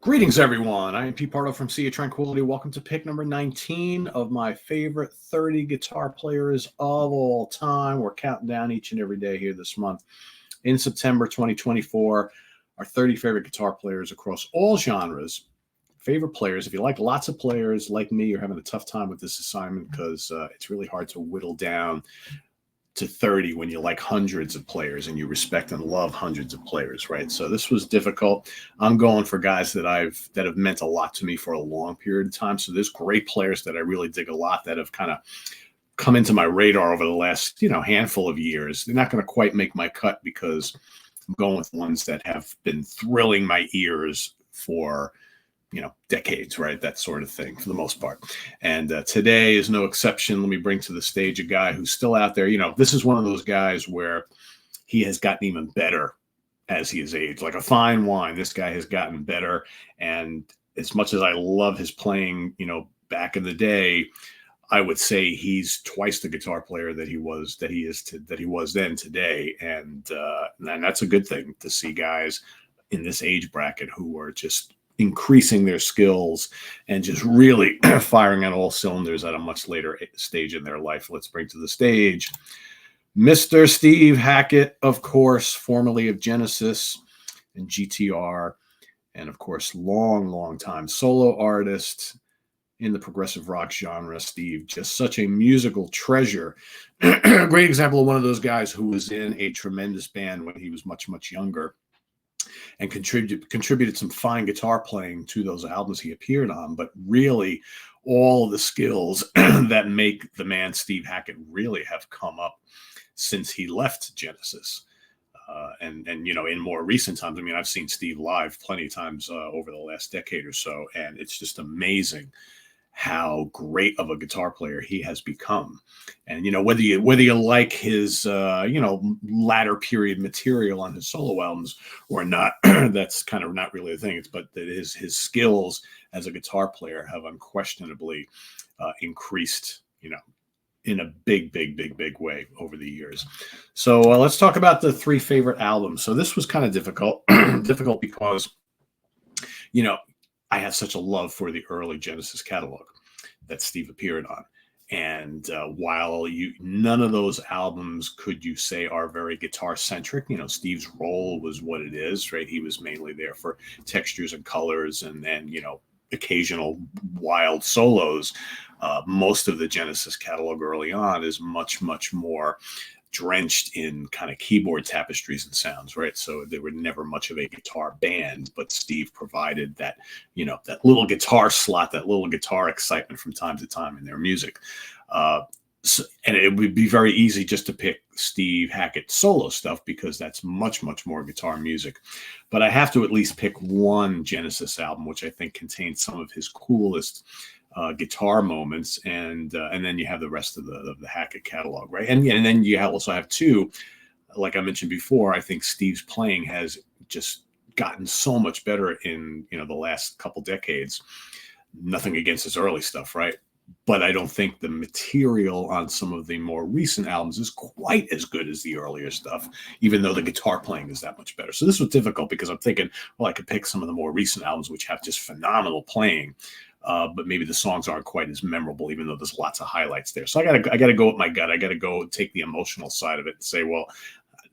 Greetings, everyone. I am Pete Pardo from Sea of Tranquility. Welcome to pick number 19 of my favorite 30 guitar players of all time. We're counting down each and every day here this month. In September 2024, our 30 favorite guitar players across all genres. Favorite players. If you like lots of players like me, you're having a tough time with this assignment because it's really hard to whittle down to 30 when you like hundreds of players and you respect and love hundreds of players, right? So this was difficult. I'm going for guys that have meant a lot to me for a long period of time. So there's great players that I really dig a lot that have kind of come into my radar over the last, handful of years. They're not going to quite make my cut because I'm going with ones that have been thrilling my ears for decades, right? That sort of thing for the most part. And today is no exception. Let me bring to the stage a guy who's still out there. This is one of those guys where he has gotten even better as he has aged. Like a fine wine, this guy has gotten better. And as much as I love his playing, back in the day, I would say he's twice the guitar player that he was then today. And that's a good thing to see guys in this age bracket who are just increasing their skills and just really firing on all cylinders at a much later stage in their life. Let's bring to the stage Mr. Steve Hackett, of course, formerly of Genesis and GTR, and of course, long time solo artist in the progressive rock genre. Steve, just such a musical treasure. Great example of one of those guys who was in a tremendous band when he was much younger, and contributed some fine guitar playing to those albums he appeared on. But really, all of the skills that make the man Steve Hackett really have come up since he left Genesis. And in more recent times, I've seen Steve live plenty of times over the last decade or so, and it's just amazing how great of a guitar player he has become. And whether you like his latter period material on his solo albums or not, that's kind of not really a thing. But that his skills as a guitar player have unquestionably increased, in a big way over the years. So let's talk about the three favorite albums. So this was kind of difficult because I have such a love for the early Genesis catalog that Steve appeared on. And while none of those albums could you say are very guitar centric, Steve's role was what it is, right? He was mainly there for textures and colors and occasional wild solos. Most of the Genesis catalog early on is much more drenched in kind of keyboard tapestries and sounds, right? So they were never much of a guitar band, but Steve provided that, that little guitar slot, that little guitar excitement from time to time in their music. And it would be very easy just to pick Steve Hackett solo stuff because that's much more guitar music. But I have to at least pick one Genesis album, which I think contains some of his coolest guitar moments, and then you have the rest of the Hackett catalog, right? And then you also have two, like I mentioned before. I think Steve's playing has just gotten so much better in the last couple decades. Nothing against his early stuff, right? But I don't think the material on some of the more recent albums is quite as good as the earlier stuff, even though the guitar playing is that much better. So this was difficult because I'm thinking, well, I could pick some of the more recent albums which have just phenomenal playing. But maybe the songs aren't quite as memorable, even though there's lots of highlights there. So I gotta go with my gut. I gotta go take the emotional side of it and say, well,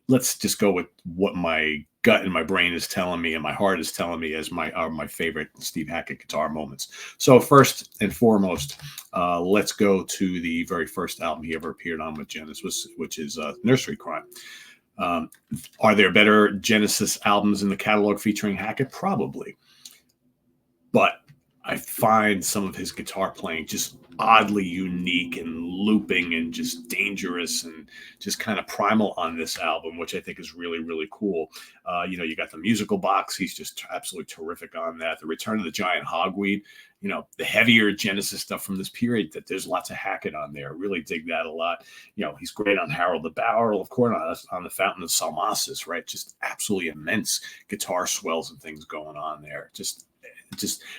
let's just go with what my gut and my brain is telling me and my heart is telling me as my favorite Steve Hackett guitar moments. So first and foremost, let's go to the very first album he ever appeared on with Genesis, which is Nursery Crime. Are there better Genesis albums in the catalog featuring Hackett? Probably. But I find some of his guitar playing just oddly unique and looping and just dangerous and just kind of primal on this album, which I think is really cool. You got the musical box. He's just absolutely terrific on that. The Return of the Giant Hogweed, the heavier Genesis stuff from this period, that there's lots of Hackett on there. Really dig that a lot. He's great on Harold the Barrel, of course, on the Fountain of Salmacis, right? Just absolutely immense guitar swells and things going on there. Just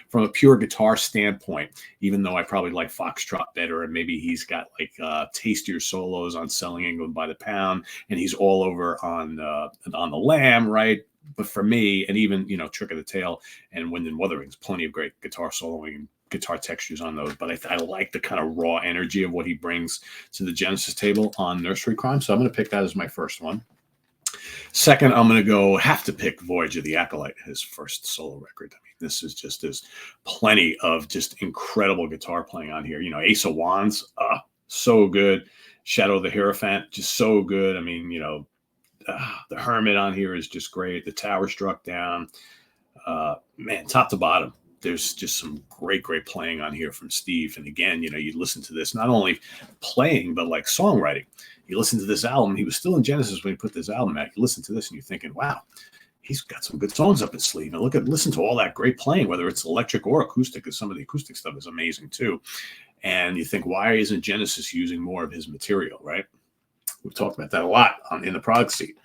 from a pure guitar standpoint, even though I probably like Foxtrot better, and maybe he's got like tastier solos on Selling England by the Pound, and he's all over on the Lamb, right? But for me, and even, Trick of the Tail and Wind and Wuthering's plenty of great guitar soloing and guitar textures on those. But I like the kind of raw energy of what he brings to the Genesis table on Nursery Crime. So I'm going to pick that as my first one. Second, I'm going to have to pick Voyage of the Acolyte, his first solo record. I mean, this is just, there's plenty of just incredible guitar playing on here. Ace of Wands, so good. Shadow of the Hierophant, just so good. I mean, the Hermit on here is just great. The Tower Struck Down, man, top to bottom. There's just some great playing on here from Steve. And again, you listen to this, not only playing, but like songwriting. You listen to this album, he was still in Genesis when he put this album out. You listen to this and you're thinking, wow, he's got some good songs up his sleeve. And listen to all that great playing, whether it's electric or acoustic, because some of the acoustic stuff is amazing too. And you think, why isn't Genesis using more of his material, right? We've talked about that a lot in the product seat,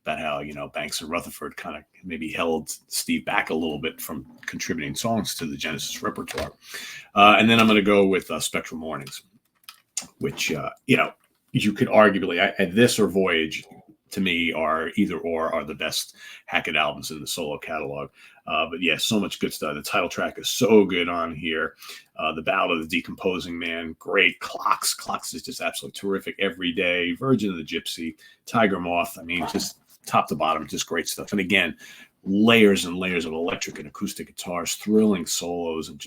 about how, Banks and Rutherford kind of maybe held Steve back a little bit from contributing songs to the Genesis repertoire. And then I'm going to go with Spectral Mornings, which, you could arguably, this or Voyage, to me, are the best Hackett albums in the solo catalog. But yeah, so much good stuff. The title track is so good on here. The Ballad of the Decomposing Man, great. Clocks is just absolutely terrific. Every Day, Virgin of the Gypsy, Tiger Moth. I mean, just top to bottom, just great stuff. And again, layers and layers of electric and acoustic guitars, thrilling solos, and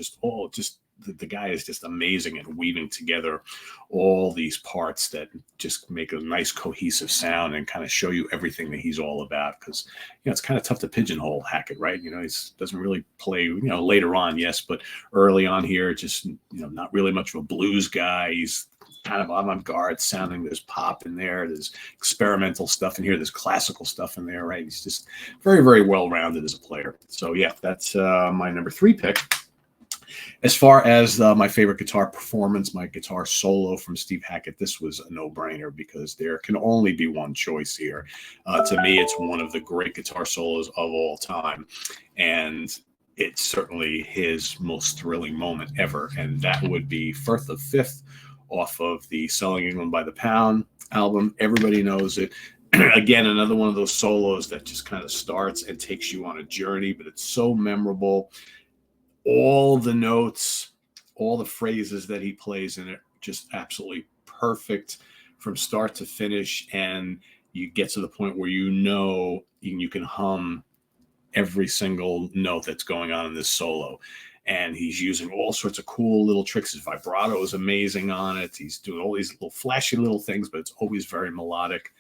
the guy is just amazing at weaving together all these parts that just make a nice cohesive sound and kind of show you everything that he's all about. Because it's kind of tough to pigeonhole Hackett, right? He doesn't really play, later on, yes, but early on here, just not really much of a blues guy. He's kind of avant-garde sounding. There's pop in there, there's experimental stuff in here, there's classical stuff in there, right? He's just very, very well-rounded as a player. So yeah, that's my number 3 pick. As far as my favorite guitar performance, my guitar solo from Steve Hackett, this was a no-brainer because there can only be one choice here. To me, it's one of the great guitar solos of all time, and it's certainly his most thrilling moment ever, and that would be Firth of Fifth off of the Selling England by the Pound album. Everybody knows it. Again, another one of those solos that just kind of starts and takes you on a journey, but it's so memorable. All the notes, all the phrases that he plays in it, just absolutely perfect from start to finish. And you get to the point where you can hum every single note that's going on in this solo. And he's using all sorts of cool little tricks. His vibrato is amazing on it. He's doing all these little flashy little things, but it's always very melodic.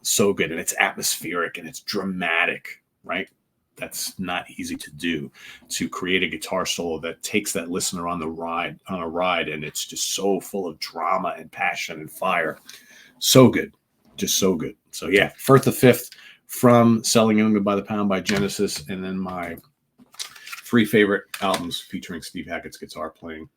So good. And it's atmospheric and it's dramatic, right? That's not easy to do, to create a guitar solo that takes that listener on a ride, and it's just so full of drama and passion and fire. So good, just so good. So yeah, Firth of Fifth from Selling England by the Pound by Genesis, and then my 3 favorite albums featuring Steve Hackett's guitar playing: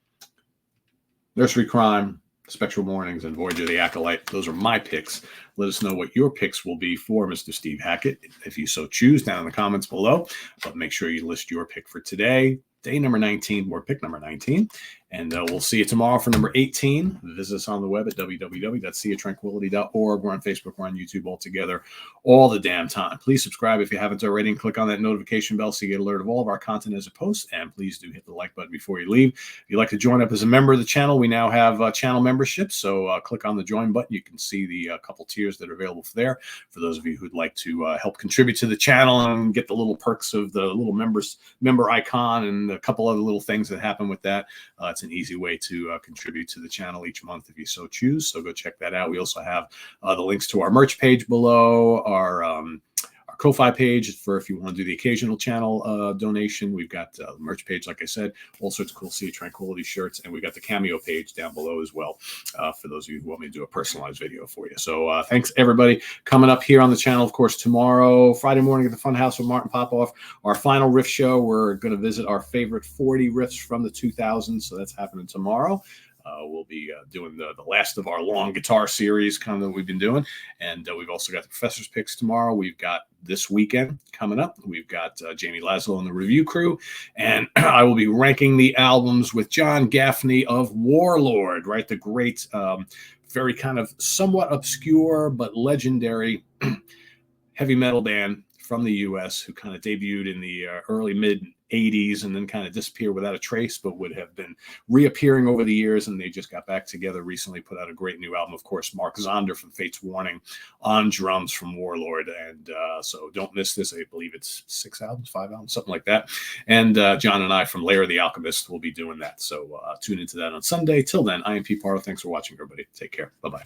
Nursery Crime, Spectral Mornings, and Voyage of the Acolyte. Those are my picks. Let us know what your picks will be for Mr. Steve Hackett, if you so choose, down in the comments below. But make sure you list your pick for today, day number 19, or pick number 19. And we'll see you tomorrow for number 18. Visit us on the web at www.seaoftranquility.org. We're on Facebook, we're on YouTube all together, all the damn time. Please subscribe if you haven't already, and click on that notification bell so you get alert of all of our content as it posts. And please do hit the like button before you leave. If you'd like to join up as a member of the channel, we now have channel membership. So click on the join button. You can see the couple tiers that are available there for those of you who'd like to help contribute to the channel and get the little perks of the little member icon and a couple other little things that happen with that. It's an easy way to contribute to the channel each month if you so choose. So go check that out. We also have the links to our merch page below, our Ko-Fi page for if you want to do the occasional channel donation. We've got the merch page, like I said, all sorts of cool Sea of Tranquility shirts, and we got the Cameo page down below as well for those of you who want me to do a personalized video for you. So thanks, everybody. Coming up here on the channel, of course, tomorrow, Friday morning at the Funhouse with Martin Popoff, our final riff show. We're going to visit our favorite 40 riffs from the 2000s, so that's happening tomorrow. We'll be doing the last of our long guitar series kind of that we've been doing. And we've also got the Professor's Picks tomorrow. We've got this weekend coming up. We've got Jamie Laszlo and the review crew. And I will be ranking the albums with John Gaffney of Warlord, right? The great, very kind of somewhat obscure but legendary heavy metal band from the U.S. who kind of debuted in the early mid 80s and then kind of disappeared without a trace, but would have been reappearing over the years. And they just got back together recently, put out a great new album. Of course, Mark Zonder from Fate's Warning on drums from Warlord. And so don't miss this. I believe it's 5 albums, something like that. And John and I from Lair the Alchemist will be doing that. So tune into that on Sunday. Till then, I am Pete Pardo. Thanks for watching, everybody. Take care. Bye-bye.